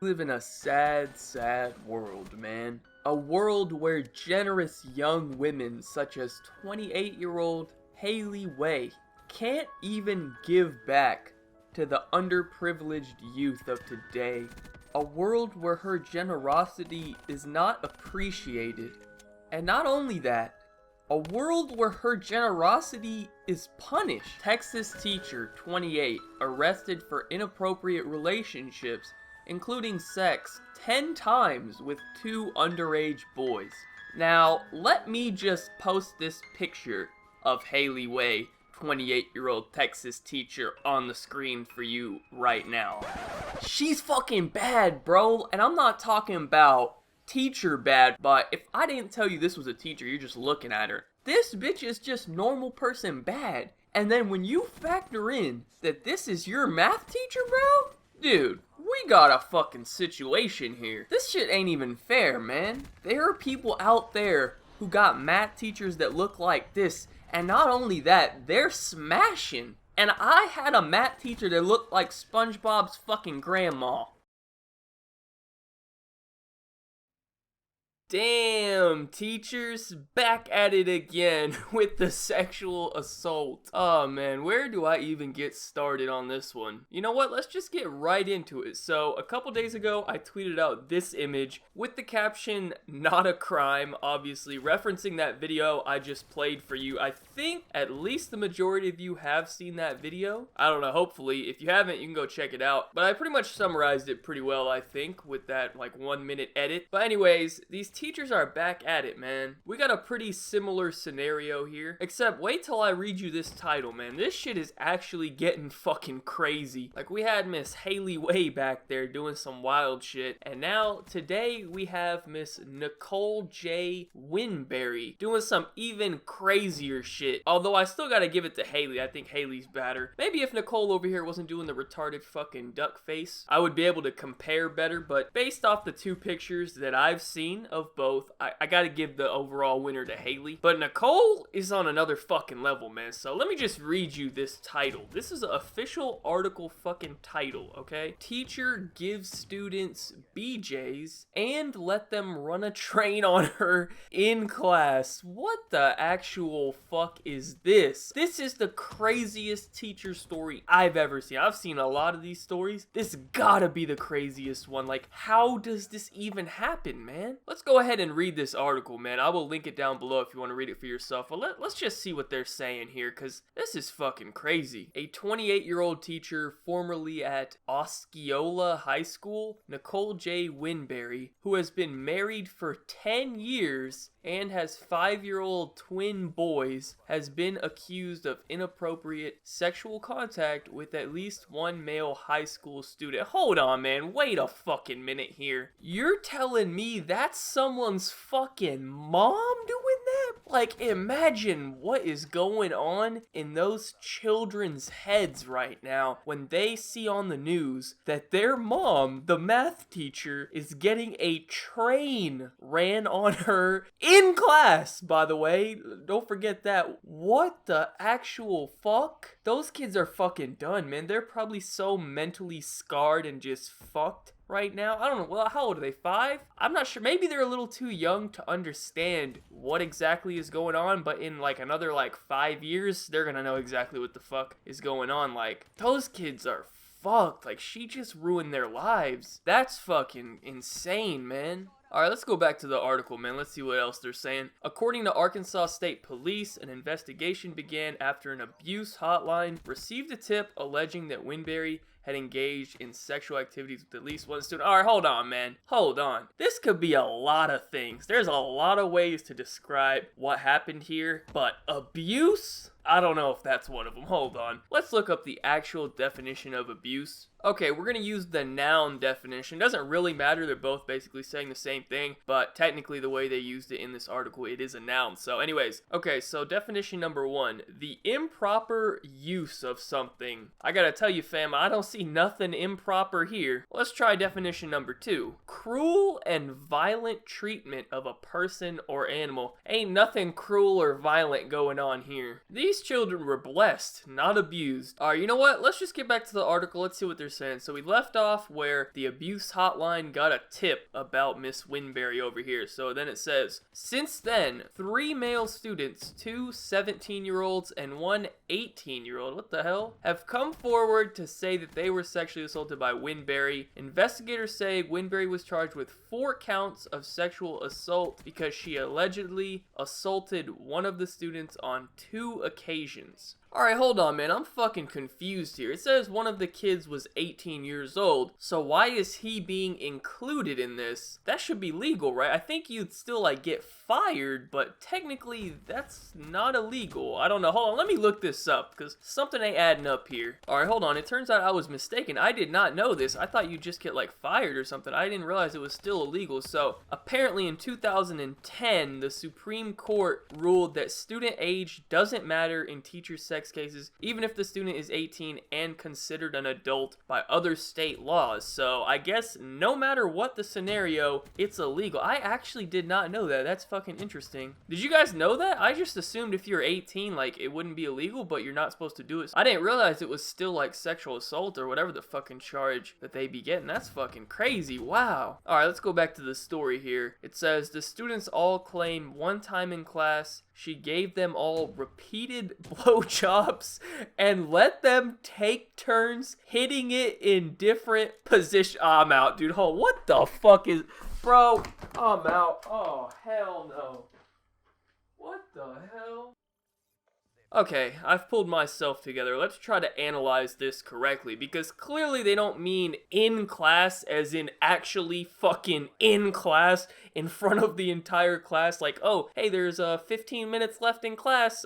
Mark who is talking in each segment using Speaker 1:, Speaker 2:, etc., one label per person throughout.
Speaker 1: We live in a sad, sad world, man. A world where generous young women such as 28-year-old Haley Way can't even give back to the underprivileged youth of today. A world where her generosity is not appreciated. And not only that, a world where her generosity is punished. Texas teacher 28 arrested for inappropriate relationships, including sex, 10 times with 2 underage boys. Now, let me just post this picture of Haley Way, 28-year-old Texas teacher, on the screen for you right now. She's fucking bad, bro, and I'm not talking about teacher bad, but if I didn't tell you this was a teacher, you're just looking at her. This bitch is just normal person bad. And then when you factor in that this is your math teacher, bro, dude, we got a fucking situation here. This shit ain't even fair, man. There are people out there who got math teachers that look like this, and not only that, they're smashing. And I had a math teacher that looked like SpongeBob's fucking grandma. Damn, teachers, back at it again with the sexual assault. Oh man, where do I even get started on this one? You know what, let's just get right into it. So, a couple days ago, I tweeted out this image with the caption, "Not a crime," obviously referencing that video I just played for you. I think at least the majority of you have seen that video. I don't know, hopefully. If you haven't, you can go check it out. But I pretty much summarized it pretty well, I think, with that like 1-minute edit. But anyways, these teachers are back at it, man. We got a pretty similar scenario here, except wait till I read you this title, man. This shit is actually getting fucking crazy. Like, we had Miss Haley Way back there doing some wild shit, and now today we have Miss Nicole J. Winberry doing some even crazier shit. Although I still gotta give it to Haley. I think Haley's better. Maybe if Nicole over here wasn't doing the retarded fucking duck face, I would be able to compare better, but based off the 2 pictures that I've seen of both, I gotta give the overall winner to Haley. But Nicole is on another fucking level, man. So let me just read you this title. This is an official article fucking title, okay? Teacher gives students BJs and let them run a train on her in class. What the actual fuck is this? This is the craziest teacher story I've ever seen. I've seen a lot of these stories. This gotta be the craziest one. Like, how does this even happen, man? Let's go ahead and read this article, man. I will link it down below if you want to read it for yourself. But let's just see what they're saying here, because this is fucking crazy. A 28-year-old teacher formerly at Osceola High School, Nicole J. Winberry, who has been married for 10 years and has 5-year-old twin boys, has been accused of inappropriate sexual contact with at least one male high school student. Hold on, man. Wait a fucking minute here. You're telling me that's someone's fucking mom doing that? Like, imagine what is going on in those children's heads right now when they see on the news that their mom, the math teacher, is getting a train ran on her in class, by the way. Don't forget that. What the actual fuck? Those kids are fucking done, man. They're probably so mentally scarred and just fucked right now. I don't know. Well, how old are they? 5? I'm not sure. Maybe they're a little too young to understand what exactly is going on, but in like another like 5 years, they're gonna know exactly what the fuck is going on. Like, those kids are fucked. Like, she just ruined their lives. That's fucking insane, man. Alright, let's go back to the article, man. Let's see what else they're saying. According to Arkansas State Police, an investigation began after an abuse hotline received a tip alleging that Winberry had engaged in sexual activities with at least one student. Alright, hold on, man. Hold on. This could be a lot of things. There's a lot of ways to describe what happened here, but abuse? I don't know if that's one of them. Hold on. Let's look up the actual definition of abuse. Okay, we're gonna use the noun definition. Doesn't really matter, they're both basically saying the same thing, but technically the way they used it in this article, it is a noun. So anyways, okay, so definition number 1, the improper use of something. I gotta tell you, fam, I don't see nothing improper here. Let's try definition number 2, cruel and violent treatment of a person or animal. Ain't nothing cruel or violent going on here. These These children were blessed, not abused. Alright, you know what? Let's just get back to the article. Let's see what they're saying. So we left off where the abuse hotline got a tip about Miss Winberry over here. So then it says, since then, 3 male students, 2 17-year-olds and 1 18-year-old, what the hell, have come forward to say that they were sexually assaulted by Winberry. Investigators say Winberry was charged with 4 counts of sexual assault because she allegedly assaulted one of the students on 2 occasions. Alright, hold on, man. I'm fucking confused here. It says one of the kids was 18 years old, so why is he being included in this? That should be legal, right? I think you'd still, like, get fired, but technically, that's not illegal. I don't know. Hold on, let me look this up, because something ain't adding up here. Alright, hold on. It turns out I was mistaken. I did not know this. I thought you'd just get, like, fired or something. I didn't realize it was still illegal. So, apparently in 2010, the Supreme Court ruled that student age doesn't matter in teacher sex cases, even if the student is 18 and considered an adult by other state laws. So I guess no matter what the scenario, it's illegal. I actually did not know that. That's fucking interesting. Did you guys know that? I just assumed if you're 18, like, it wouldn't be illegal, but you're not supposed to do it. I didn't realize it was still, like, sexual assault or whatever the fucking charge that they be getting. That's fucking crazy. Wow. Alright, let's go back to the story here. It says, the students all claim one time in class she gave them all repeated blowjobs and let them take turns hitting it in different positions. I'm out, dude. Hold on. What the fuck is... Bro, I'm out. Oh, hell no. What the hell? Okay, I've pulled myself together. Let's try to analyze this correctly, because clearly they don't mean in class as in actually fucking in class in front of the entire class. Like, oh, hey, there's 15 minutes left in class.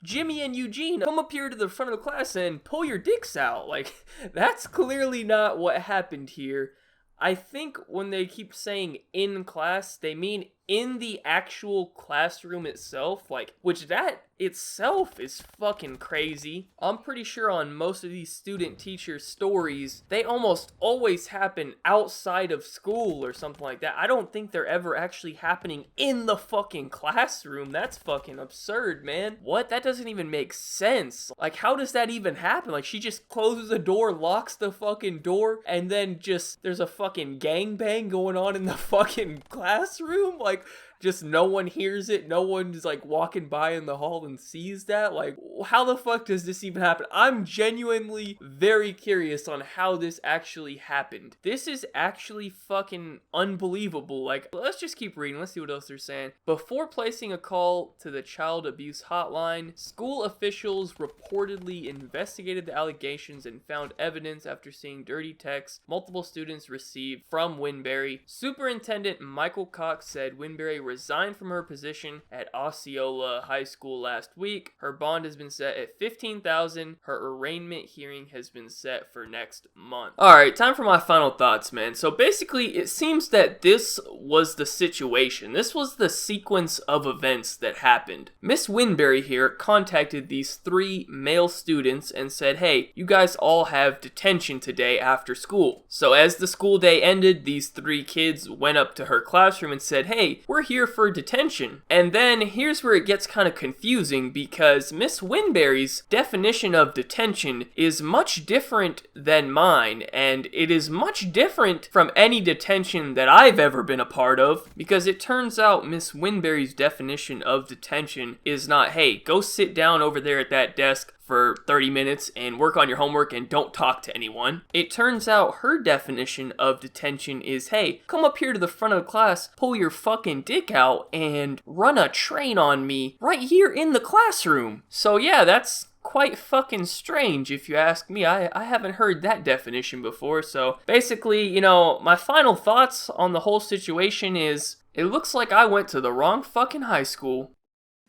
Speaker 1: Jimmy and Eugene, come up here to the front of the class and pull your dicks out. Like, that's clearly not what happened here. I think when they keep saying in class, they mean in the actual classroom itself, like, which that itself is fucking crazy. I'm pretty sure on most of these student-teacher stories, they almost always happen outside of school or something like that. I don't think they're ever actually happening in the fucking classroom. That's fucking absurd, man. What? That doesn't even make sense. Like, how does that even happen? Like, she just closes the door, locks the fucking door, and then just, there's a fucking gangbang going on in the fucking classroom? Like, just no one hears it, no one's like walking by in the hall and sees that. Like, how the fuck does this even happen? I'm genuinely very curious on how this actually happened. This is actually fucking unbelievable. Like, let's just keep reading. Let's see what else they're saying. Before placing a call to the child abuse hotline, school officials reportedly investigated the allegations and found evidence after seeing dirty texts multiple students received from Winberry. Superintendent Michael Cox said Winberry resigned from her position at Osceola High School last week. Her bond has been set at $15,000. Her arraignment hearing has been set for next month. Alright, time for my final thoughts, man. So basically, it seems that this was the situation. This was the sequence of events that happened. Miss Winberry here contacted these 3 male students and said, hey, you guys all have detention today after school. So as the school day ended, these 3 kids went up to her classroom and said, hey, we're here for detention. And then here's where it gets kind of confusing, because Miss Winberry's definition of detention is much different than mine, and it is much different from any detention that I've ever been a part of, because it turns out Miss Winberry's definition of detention is not, hey, go sit down over there at that desk for 30 minutes and work on your homework and don't talk to anyone. It turns out her definition of detention is, hey, come up here to the front of the class, pull your fucking dick out, and run a train on me right here in the classroom. So yeah, that's quite fucking strange if you ask me. I haven't heard that definition before. So basically, you know, my final thoughts on the whole situation is, it looks like I went to the wrong fucking high school.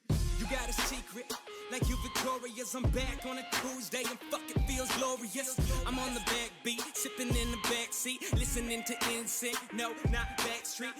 Speaker 2: You got a secret, like you victorious. I'm back on a Tuesday and fucking feels glorious. I'm on the backbeat, sipping in the backseat, listening to NSYNC. No, not Backstreet.